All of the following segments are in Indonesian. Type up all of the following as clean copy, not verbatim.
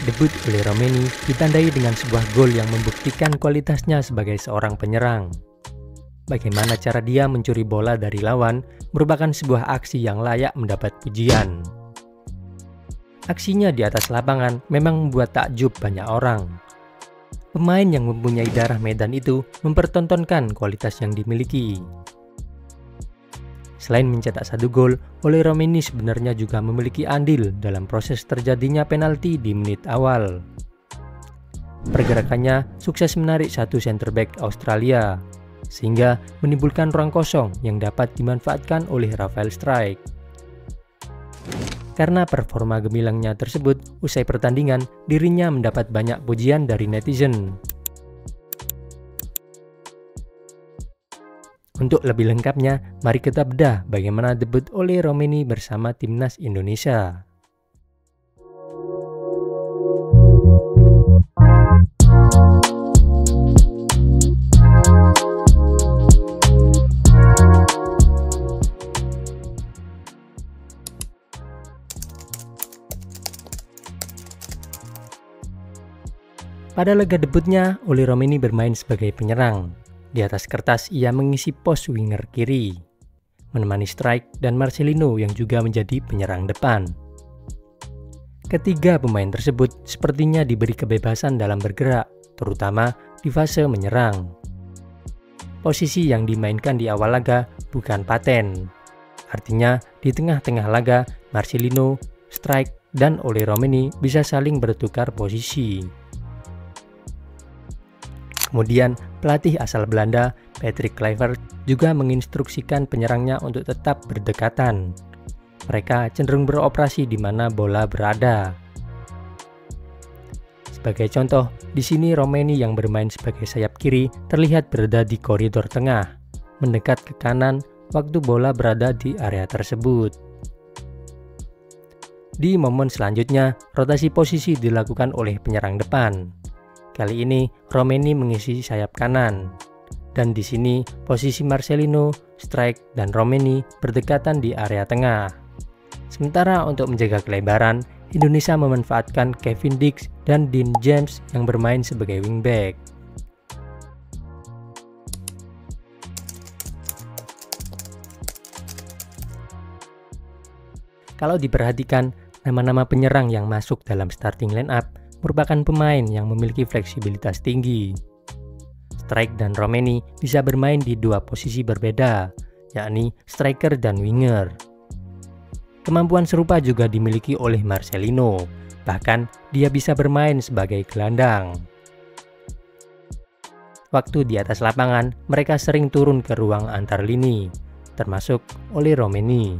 Debut oleh Romeni ditandai dengan sebuah gol yang membuktikan kualitasnya sebagai seorang penyerang. Bagaimana cara dia mencuri bola dari lawan merupakan sebuah aksi yang layak mendapat pujian. Aksinya di atas lapangan memang membuat takjub banyak orang. Pemain yang mempunyai darah medan itu mempertontonkan kualitas yang dimiliki. Selain mencetak 1 gol, Oleh Romeni sebenarnya juga memiliki andil dalam proses terjadinya penalti di menit awal. Pergerakannya sukses menarik satu center back Australia, sehingga menimbulkan ruang kosong yang dapat dimanfaatkan oleh Rafael Struijk. Karena performa gemilangnya tersebut, usai pertandingan, dirinya mendapat banyak pujian dari netizen. Untuk lebih lengkapnya, mari kita bedah bagaimana debut Oleh Romeni bersama timnas Indonesia. Pada laga debutnya, Oleh Romeni bermain sebagai penyerang. Di atas kertas ia mengisi pos winger kiri, menemani Struijk dan Marcelino yang juga menjadi penyerang depan. Ketiga pemain tersebut sepertinya diberi kebebasan dalam bergerak, terutama di fase menyerang. Posisi yang dimainkan di awal laga bukan paten. Artinya di tengah-tengah laga, Marcelino, Struijk, dan Oleh Romeni bisa saling bertukar posisi. Kemudian, pelatih asal Belanda, Patrick Kluivert, juga menginstruksikan penyerangnya untuk tetap berdekatan. Mereka cenderung beroperasi di mana bola berada. Sebagai contoh, di sini Romeni yang bermain sebagai sayap kiri terlihat berada di koridor tengah, mendekat ke kanan waktu bola berada di area tersebut. Di momen selanjutnya, rotasi posisi dilakukan oleh penyerang depan. Kali ini Romeni mengisi sayap kanan, dan di sini posisi Marcelino, Struijk, dan Romeni berdekatan di area tengah. Sementara untuk menjaga kelebaran, Indonesia memanfaatkan Kevin Dix dan Dean James yang bermain sebagai wingback. Kalau diperhatikan, nama-nama penyerang yang masuk dalam starting lineup merupakan pemain yang memiliki fleksibilitas tinggi. Struijk dan Romeni bisa bermain di 2 posisi berbeda, yakni striker dan winger. Kemampuan serupa juga dimiliki oleh Marcelino, bahkan dia bisa bermain sebagai gelandang. Waktu di atas lapangan, mereka sering turun ke ruang antar lini, termasuk Oleh Romeni.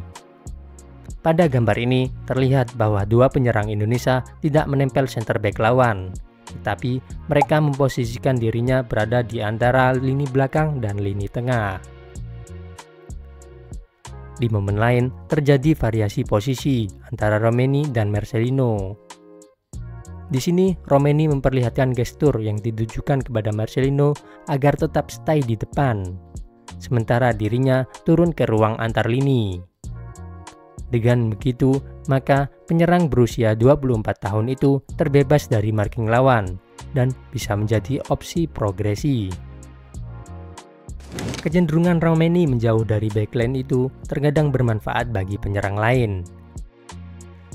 Pada gambar ini terlihat bahwa 2 penyerang Indonesia tidak menempel center back lawan, tetapi mereka memposisikan dirinya berada di antara lini belakang dan lini tengah. Di momen lain terjadi variasi posisi antara Romeni dan Marcelino. Di sini Romeni memperlihatkan gestur yang ditujukan kepada Marcelino agar tetap stay di depan, sementara dirinya turun ke ruang antar lini. Dengan begitu, maka penyerang berusia 24 tahun itu terbebas dari marking lawan dan bisa menjadi opsi progresi. Kecenderungan Romeni menjauh dari backline itu terkadang bermanfaat bagi penyerang lain.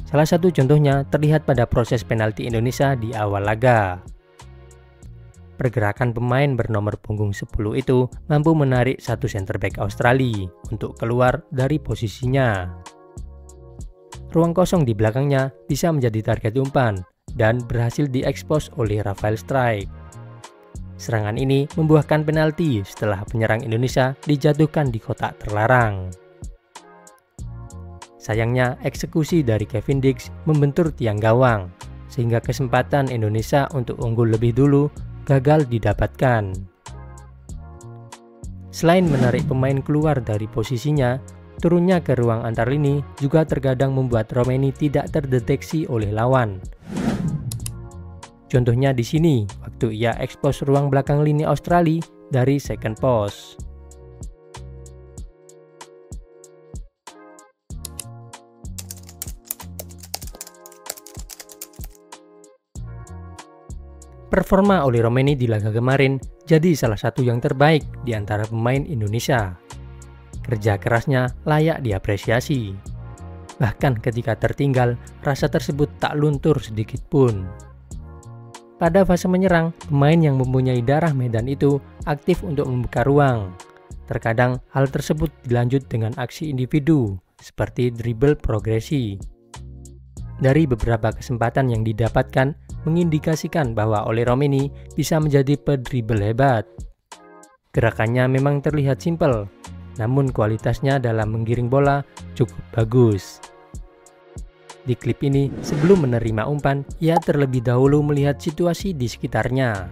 Salah satu contohnya terlihat pada proses penalti Indonesia di awal laga. Pergerakan pemain bernomor punggung 10 itu mampu menarik satu center back Australia untuk keluar dari posisinya. Ruang kosong di belakangnya bisa menjadi target umpan dan berhasil diekspos oleh Rafael Struijk. Serangan ini membuahkan penalti setelah penyerang Indonesia dijatuhkan di kotak terlarang. Sayangnya, eksekusi dari Kevin Dix membentur tiang gawang, sehingga kesempatan Indonesia untuk unggul lebih dulu gagal didapatkan. Selain menarik pemain keluar dari posisinya, turunnya ke ruang antar lini juga terkadang membuat Romeni tidak terdeteksi oleh lawan. Contohnya di sini, waktu ia ekspos ruang belakang lini Australia dari second post. Performa Oli Romeni di laga kemarin jadi salah satu yang terbaik di antara pemain Indonesia. Kerja kerasnya layak diapresiasi. Bahkan ketika tertinggal, rasa tersebut tak luntur sedikit pun. Pada fase menyerang, pemain yang mempunyai darah medan itu aktif untuk membuka ruang. Terkadang hal tersebut dilanjut dengan aksi individu, seperti dribble progresi. Dari beberapa kesempatan yang didapatkan, mengindikasikan bahwa Oli Romeni bisa menjadi pedribble hebat. Gerakannya memang terlihat simpel, namun kualitasnya dalam menggiring bola cukup bagus. Di klip ini, sebelum menerima umpan, ia terlebih dahulu melihat situasi di sekitarnya.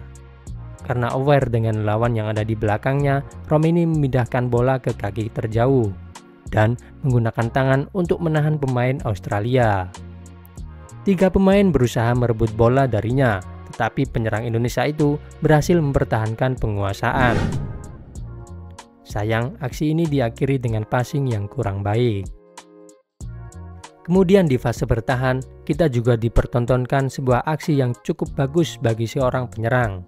Karena aware dengan lawan yang ada di belakangnya, Romeni memindahkan bola ke kaki terjauh dan menggunakan tangan untuk menahan pemain Australia. 3 pemain berusaha merebut bola darinya, tetapi penyerang Indonesia itu berhasil mempertahankan penguasaan. Sayang, aksi ini diakhiri dengan passing yang kurang baik. Kemudian di fase bertahan, kita juga dipertontonkan sebuah aksi yang cukup bagus bagi seorang penyerang.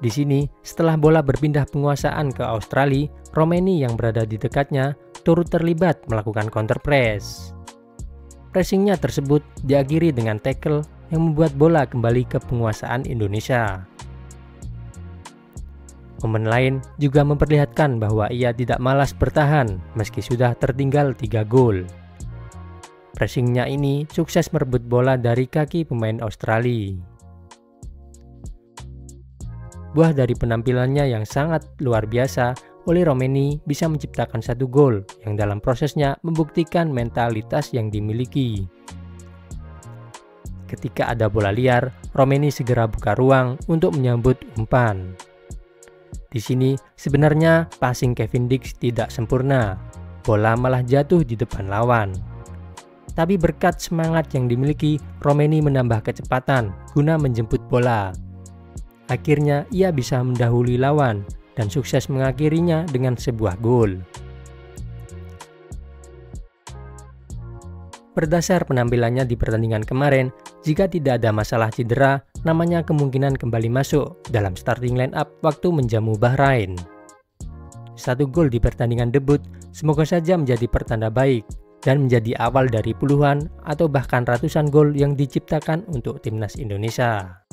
Di sini, setelah bola berpindah penguasaan ke Australia, Romeni yang berada di dekatnya turut terlibat melakukan counter press. Pressingnya tersebut diakhiri dengan tackle yang membuat bola kembali ke penguasaan Indonesia. Momen lain juga memperlihatkan bahwa ia tidak malas bertahan meski sudah tertinggal 3 gol. Pressingnya ini sukses merebut bola dari kaki pemain Australia. Buah dari penampilannya yang sangat luar biasa, Oli Romeni bisa menciptakan 1 gol yang dalam prosesnya membuktikan mentalitas yang dimiliki. Ketika ada bola liar, Romeni segera buka ruang untuk menyambut umpan. Di sini sebenarnya passing Kevin Dix tidak sempurna, bola malah jatuh di depan lawan. Tapi berkat semangat yang dimiliki, Romeni menambah kecepatan guna menjemput bola. Akhirnya ia bisa mendahului lawan dan sukses mengakhirinya dengan sebuah gol. Berdasar penampilannya di pertandingan kemarin, jika tidak ada masalah cedera, namanya kemungkinan kembali masuk dalam starting line up waktu menjamu Bahrain. 1 gol di pertandingan debut semoga saja menjadi pertanda baik dan menjadi awal dari puluhan atau bahkan ratusan gol yang diciptakan untuk timnas Indonesia.